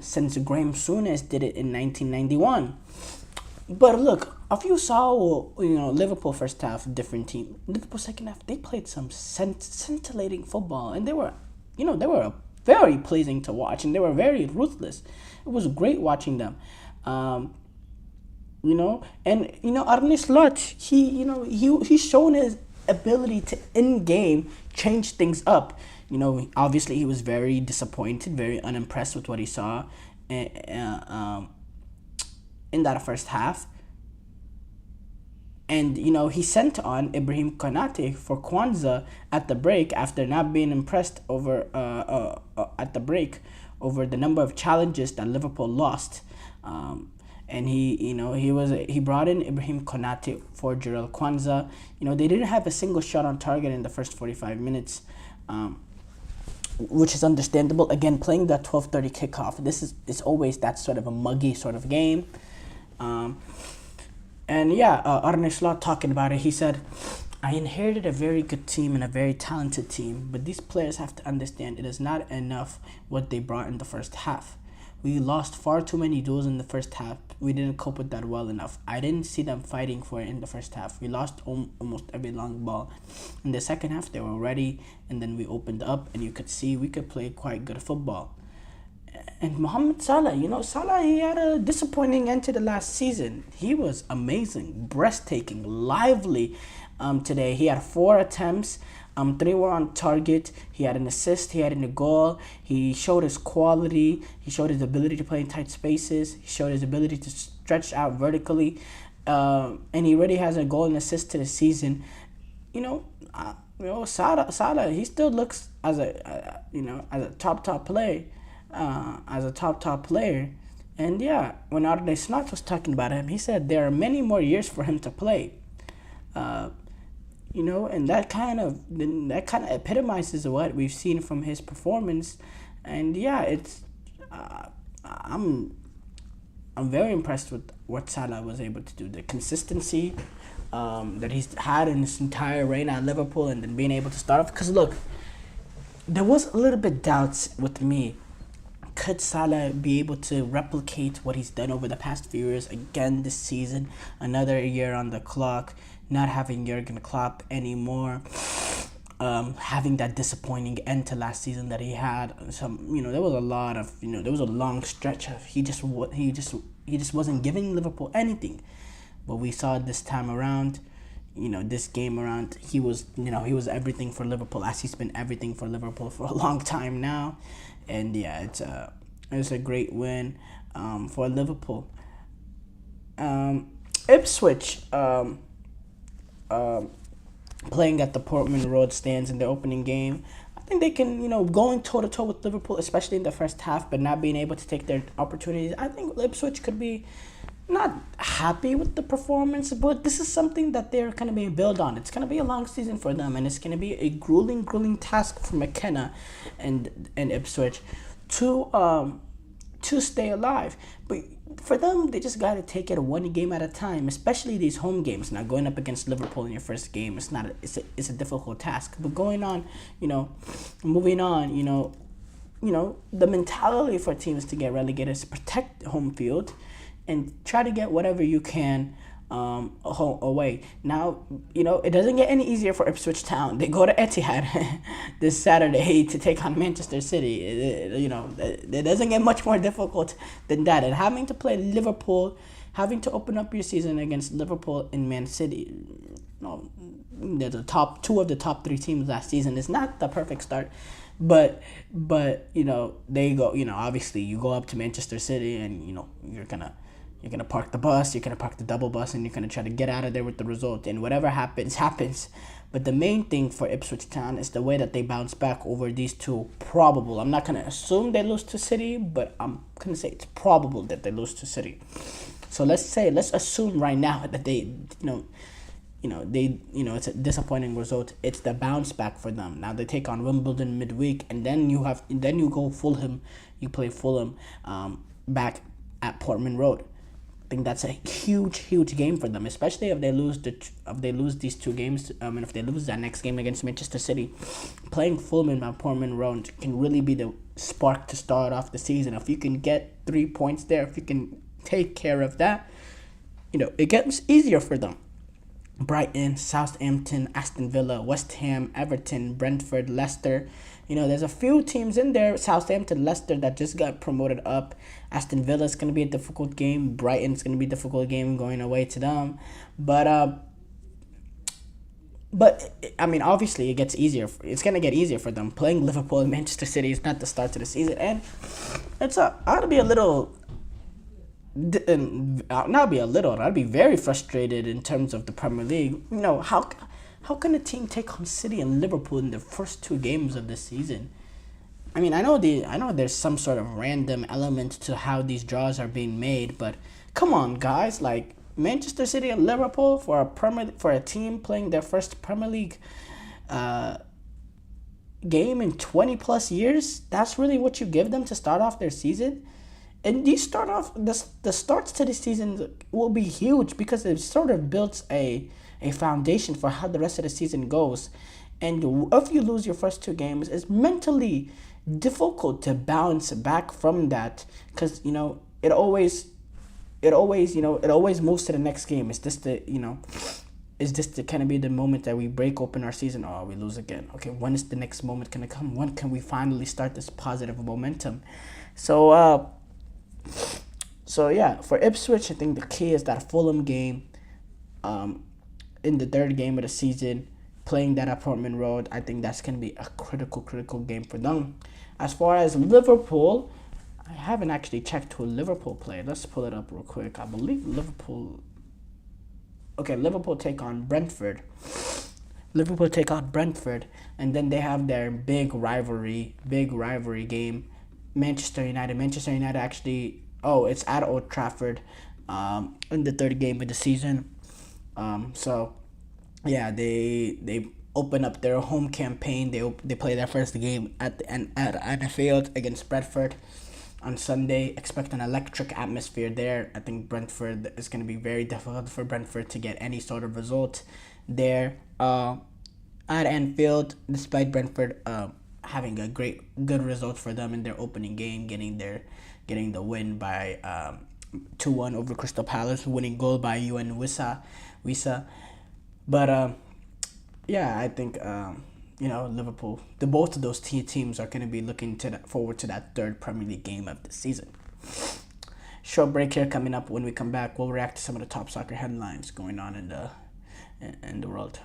since Graham Souness did it in 1991. But look, if you saw, Liverpool first half, different team. Liverpool second half, they played some scintillating football, and they were very pleasing to watch, and they were very ruthless. It was great watching them. Arne Slot, he's shown his ability to in game change things up. Obviously he was very disappointed, very unimpressed with what he saw in that first half. And, he sent on Ibrahim Konate for Kwanzaa at the break after not being impressed over at the break over the number of challenges that Liverpool lost. And he brought in Ibrahim Konate for Jarell Kwanzaa. They didn't have a single shot on target in the first 45 minutes. Which is understandable. Again, playing that 12:30 kickoff, it's always that sort of a muggy sort of game. Arne Slot talking about it, he said, I inherited a very good team and a very talented team, but these players have to understand it is not enough what they brought in the first half. We lost far too many duels in the first half. We didn't cope with that well enough. I didn't see them fighting for it in the first half. We lost almost every long ball. In the second half, they were ready, and then we opened up, and you could see we could play quite good football. And Mohamed Salah, Salah, he had a disappointing end to the last season. He was amazing, breathtaking, lively today. He had 4 attempts. 3 were on target. He had an assist. He had a goal. He showed his quality. He showed his ability to play in tight spaces. He showed his ability to stretch out vertically. And he already has a goal and assist to the season. Salah, he still looks as a top player. As a top player. And when Arne Slot was talking about him, he said there are many more years for him to play. And that kind of epitomizes what we've seen from his performance. And I'm very impressed with what Salah was able to do. The consistency that he's had in his entire reign at Liverpool, and then being able to start off. Because look, there was a little bit doubts with me. Could Salah be able to replicate what he's done over the past few years again this season? Another year on the clock, not having Jurgen Klopp anymore, having that disappointing end to last season that he had. There was a lot of, there was a long stretch of he just wasn't giving Liverpool anything. But we saw this time around, this game around, he was everything for Liverpool, as he's been everything for Liverpool for a long time now. And it's a great win for Liverpool. Ipswich playing at the Portman Road stands in the opening game. I think they can, going toe-to-toe with Liverpool, especially in the first half, but not being able to take their opportunities. I think Ipswich could be not happy with the performance, but this is something that they're going to be build on. It's going to be a long season for them, and it's going to be a grueling task for McKenna and Ipswich to stay alive. But for them, they just got to take it one game at a time, especially these home games. Now, going up against Liverpool in your first game, it's a difficult task. But moving on, the mentality for teams to get relegated is to protect home field. and try to get whatever you can away. Now, it doesn't get any easier for Ipswich Town. They go to Etihad this Saturday to take on Manchester City. It doesn't get much more difficult than that. And having to play Liverpool, having to open up your season against Liverpool and Man City, they're the top two of the top three teams last season. It's not the perfect start, but they go. Obviously you go up to Manchester City and you're gonna park the bus, you're gonna park the double bus, and you're gonna try to get out of there with the result. And whatever happens. But the main thing for Ipswich Town is the way that they bounce back over these two probable. I'm not gonna assume they lose to City, but I'm gonna say it's probable that they lose to City. So let's assume right now that they, it's a disappointing result. It's the bounce back for them. Now they take on Wimbledon midweek, and then you go Fulham. You play Fulham, back at Portman Road. I think that's a huge game for them, especially if they lose these two games, and if they lose that next game against Manchester City. Playing Fulham at Portman Road can really be the spark to start off the season. If you can get 3 points there, if you can take care of that, it gets easier for them. Brighton, Southampton, Aston Villa, West Ham, Everton, Brentford, Leicester. There's a few teams in there, Southampton, Leicester, that just got promoted up. Aston Villa is going to be a difficult game. Brighton's going to be a difficult game going away to them. But I mean, obviously, it gets easier. It's going to get easier for them. Playing Liverpool and Manchester City is not the start to the season. And I'd be a little... I'd be very frustrated in terms of the Premier League. How can a team take on City and Liverpool in the first two games of the season? I mean, I know there's some sort of random element to how these draws are being made, but come on, guys! Like Manchester City and Liverpool for a team playing their first Premier League game in 20 plus years. That's really what you give them to start off their season. And the starts to the season will be huge because it sort of builds a foundation for how the rest of the season goes. And if you lose your first two games, it's mentally difficult to bounce back from that because it always moves to the next game. Is this to kind of be the moment that we break open our season? Oh, we lose again. Okay, when is the next moment gonna come? When can we finally start this positive momentum? So yeah, for Ipswich, I think the key is that Fulham game, in the third game of the season, playing that at Portman Road. I think that's going to be a critical game for them. As far as Liverpool, I haven't actually checked who Liverpool played. Let's pull it up real quick. I believe Liverpool take on Brentford. And then they have their big rivalry game. Manchester United actually, it's at Old Trafford in the third game of the season. So yeah, they open up their home campaign. They play their first game at Anfield against Brentford on Sunday. Expect an electric atmosphere there. I think Brentford is going to be very difficult for Brentford to get any sort of result there at Anfield, despite Brentford having a good result for them in their opening game, getting the win by 2-1 over Crystal Palace, winning goal by Ewan Wissa. But yeah, I think Liverpool, both of those teams are going to be looking forward to that third Premier League game of the season. Short break here coming up. When we come back, we'll react to some of the top soccer headlines going on in the world.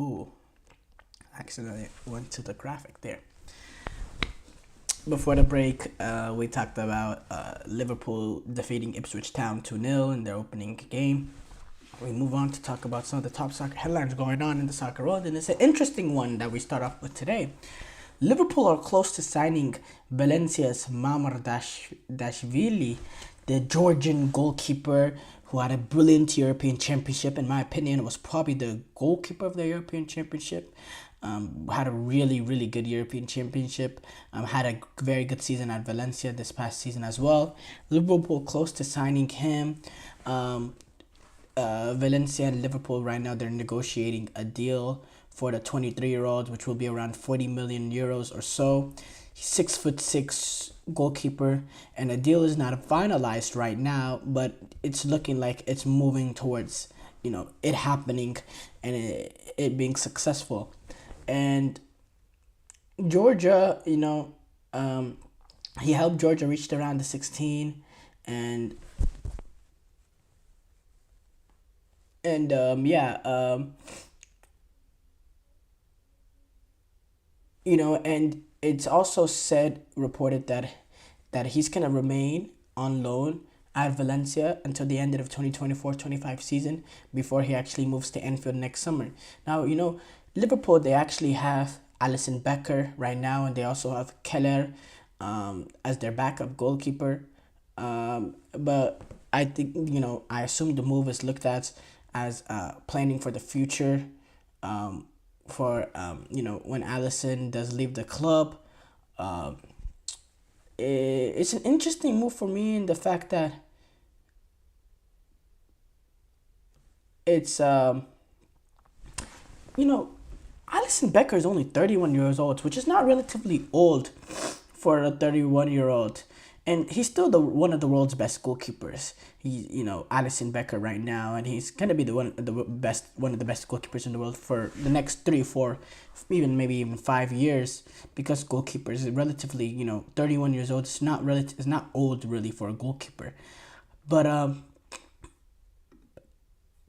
Ooh, accidentally went to the graphic there. Before the break, we talked about Liverpool defeating Ipswich Town 2-0 in their opening game. We move on to talk about some of the top soccer headlines going on in the soccer world, and it's an interesting one that we start off with today. Liverpool are close to signing Valencia's Mamar Dashvili, the Georgian goalkeeper who had a brilliant European Championship. In my opinion, was probably the goalkeeper of the European Championship. Had a really, really good European Championship. Had a very good season at Valencia this past season as well. Liverpool close to signing him. Valencia and Liverpool right now, they're negotiating a deal for the 23-year-old, which will be around 40 million euros or so. He's 6'6" goalkeeper, and the deal is not finalized right now, but it's looking like it's moving towards, it happening and it being successful. And Georgia, he helped Georgia reach the round of 16, and and it's also reported that he's going to remain on loan at Valencia until the end of 2024-25 season before he actually moves to Anfield next summer. Now, Liverpool, they actually have Alisson Becker right now, and they also have Keller as their backup goalkeeper. But I think, I assume the move is looked at as planning for the future, for when Alisson does leave the club. It's an interesting move for me in the fact that it's Alisson Becker is only 31 years old, which is not relatively old for a 31-year-old. And he's still one of the world's best goalkeepers. He's, Alisson Becker right now, and he's gonna be one of the best goalkeepers in the world for the next 3, 4, maybe even 5 years. Because goalkeepers are relatively, 31 years old. It's not old really for a goalkeeper, but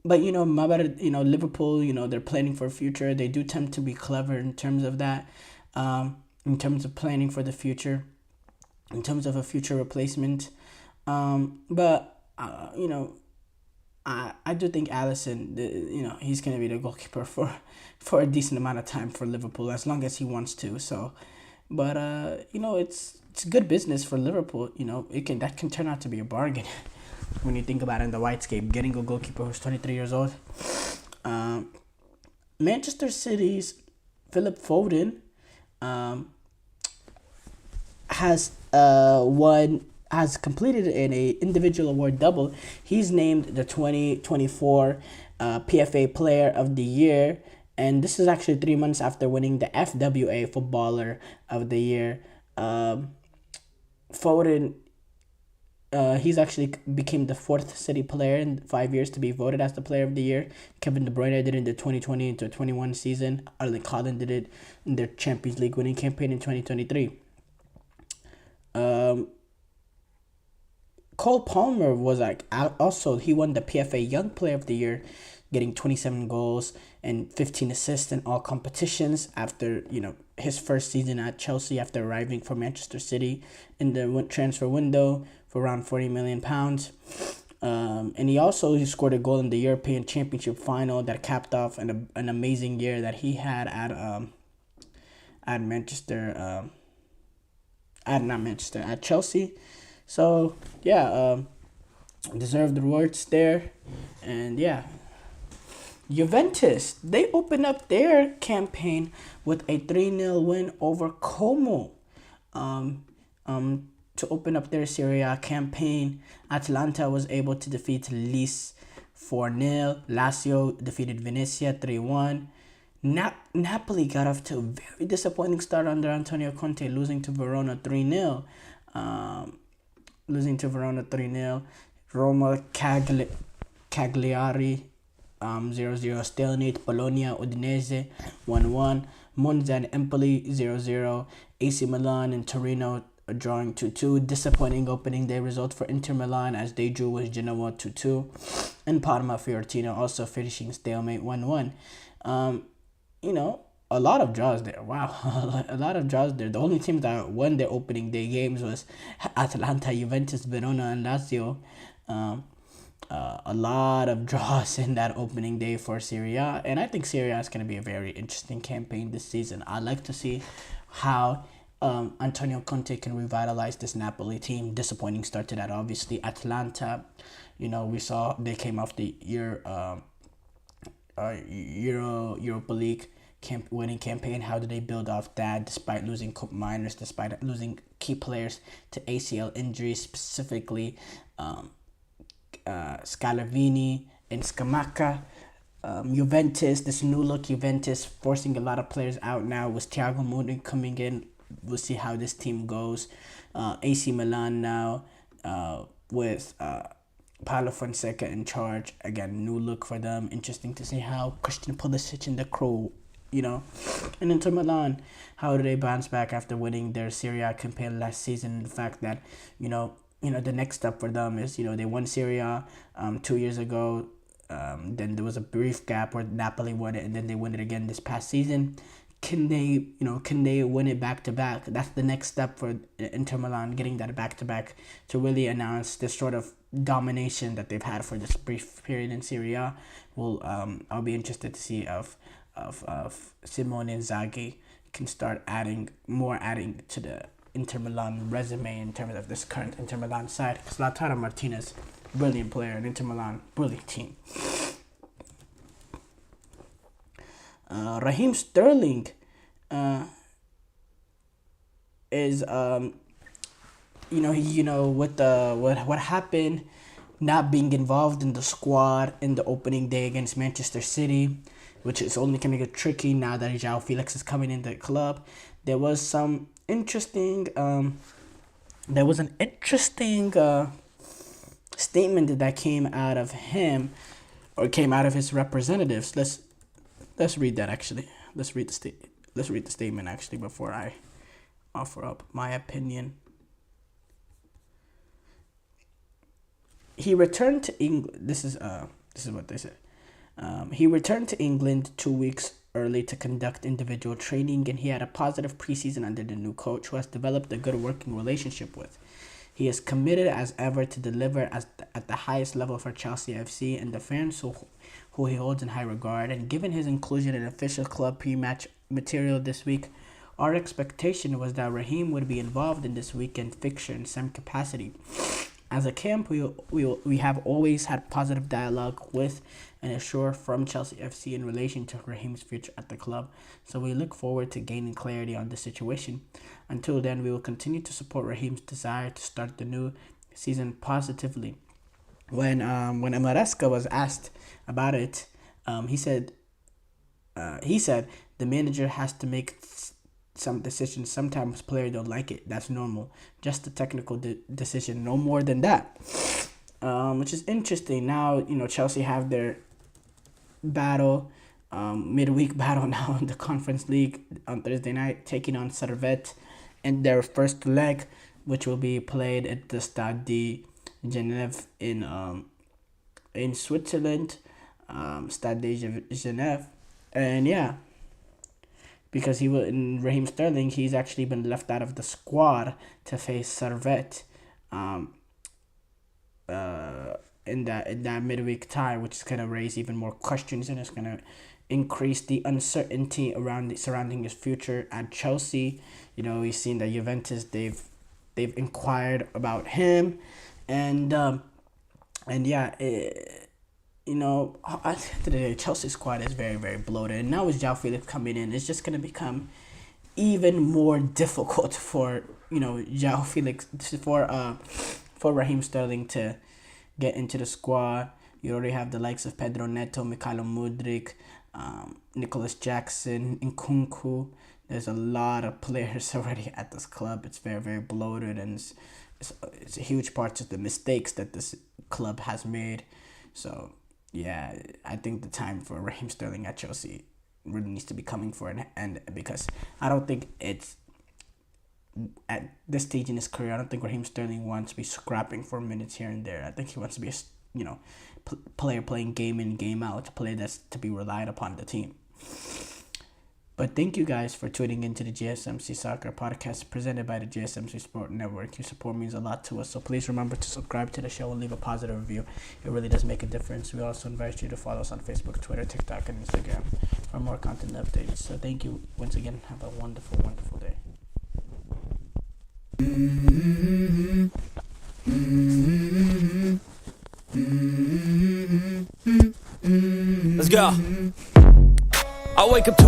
Liverpool, they're planning for a future. They do tend to be clever in terms of that, in terms of planning for the future, in terms of a future replacement. I do think Alisson, he's going to be the goalkeeper for a decent amount of time for Liverpool, as long as he wants to. So, but, it's good business for Liverpool. That can turn out to be a bargain. When you think about it in the whitescape, getting a goalkeeper who's 23 years old. Manchester City's Philip Foden has completed an individual award double. He's named the 2024 PFA Player of the Year, and this is actually 3 months after winning the FWA Footballer of the Year. Foden, he's actually became the 4th City player in 5 years to be voted as the Player of the Year. Kevin De Bruyne did it in the 2020-21 season. Erling Haaland did it in their Champions League winning campaign in 2023. Cole Palmer was also, he won the PFA Young Player of the Year, getting 27 goals and 15 assists in all competitions after, his first season at Chelsea after arriving from Manchester City in the transfer window for around £40 million. And he scored a goal in the European Championship final that capped off an amazing year that he had at Chelsea. So, deserved rewards there. And, Juventus, they opened up their campaign with a 3-0 win over Como. To open up their Serie A campaign, Atalanta was able to defeat Lecce 4-0. Lazio defeated Venezia 3-1. Napoli got off to a very disappointing start under Antonio Conte, losing to Verona 3-0. Roma Cagliari 0-0 stalemate. Bologna Udinese 1-1. Monza and Empoli 0-0. AC Milan and Torino drawing 2-2. Disappointing opening day result for Inter Milan as they drew with Genoa 2-2. And Parma Fiorentina also finishing stalemate 1-1. a lot of draws there. Wow, a lot of draws there. The only teams that won their opening day games was Atalanta, Juventus, Verona, and Lazio. A lot of draws in that opening day for Serie A, and I think Serie A is going to be a very interesting campaign this season. I'd like to see how Antonio Conte can revitalize this Napoli team. Disappointing start to that, obviously. Atalanta, we saw they came off the Europa League winning campaign. How did they build off that despite losing cup minors, despite losing key players to ACL injuries, specifically Scalvini and Scamacca? Juventus, this new look Juventus, forcing a lot of players out now with Thiago Motta coming in. We'll see how this team goes. AC Milan now with Paulo Fonseca in charge. Again, new look for them. Interesting to see how Christian Pulisic and the crew, And Inter Milan, how do they bounce back after winning their Serie A campaign last season? The fact that, the next step for them is, they won Serie A 2 years ago. Then there was a brief gap where Napoli won it, and then they won it again this past season. Can they win it back to back? That's the next step for Inter Milan, getting that back to back to really announce this sort of domination that they've had for this brief period in Serie A. I'll be interested to see if Simone Inzaghi can start adding to the Inter Milan resume in terms of this current Inter Milan side. Because Lautaro Martinez, brilliant player, and Inter Milan, brilliant team. Raheem Sterling is with what happened, not being involved in the squad in the opening day against Manchester City, which is only going to get tricky now that João Felix is coming in the club. There was an interesting statement that came out of him, or came out of his representatives. Let's read that actually. Let's read the statement actually before I offer up my opinion. He returned to England. This is what they said. He returned to England 2 weeks early to conduct individual training, and he had a positive preseason under the new coach, who has developed a good working relationship with. He is committed as ever to deliver at the highest level for Chelsea FC and the fans who he holds in high regard. And given his inclusion in official club pre-match material this week, our expectation was that Raheem would be involved in this weekend fixture in some capacity. As a camp, we have always had positive dialogue with and assure from Chelsea FC in relation to Raheem's future at the club, so we look forward to gaining clarity on the situation. Until then, we will continue to support Raheem's desire to start the new season positively. When Maresca was asked about it, he said the manager has to make some decisions. Sometimes players don't like it. That's normal. Just a technical decision, no more than that. Which is interesting. Now, Chelsea have their midweek battle now in the Conference League on Thursday night, taking on Servette in their first leg, which will be played at the Stade de Genève in Switzerland. Stade de Genève. And yeah, because in Raheem Sterling, he's actually been left out of the squad to face Servette in that midweek tie, which is going to raise even more questions, and it's going to increase the uncertainty surrounding his future at Chelsea. We've seen that Juventus, they've inquired about him, and yeah, at the end of the day, Chelsea's squad is very, very bloated. And now with João Felix coming in, it's just going to become even more difficult for, João Felix, for Raheem Sterling to get into the squad. You already have the likes of Pedro Neto, Mykhailo Mudryk, Nicholas Jackson, Nkunku. There's a lot of players already at this club. It's very, very bloated, and it's a huge part of the mistakes that this club has made. So, yeah, I think the time for Raheem Sterling at Chelsea really needs to be coming for an end, because I don't think it's at this stage in his career. I don't think Raheem Sterling wants to be scrapping for minutes here and there. I think he wants to be a player playing game in, game out, a player that's to be relied upon the team. But thank you guys for tuning into the GSMC Soccer Podcast presented by the GSMC Sport Network. Your support means a lot to us, so please remember to subscribe to the show and leave a positive review. It really does make a difference. We also invite you to follow us on Facebook, Twitter, TikTok, and Instagram for more content updates. So thank you once again. Have a wonderful, wonderful day. Let's go. I wake up to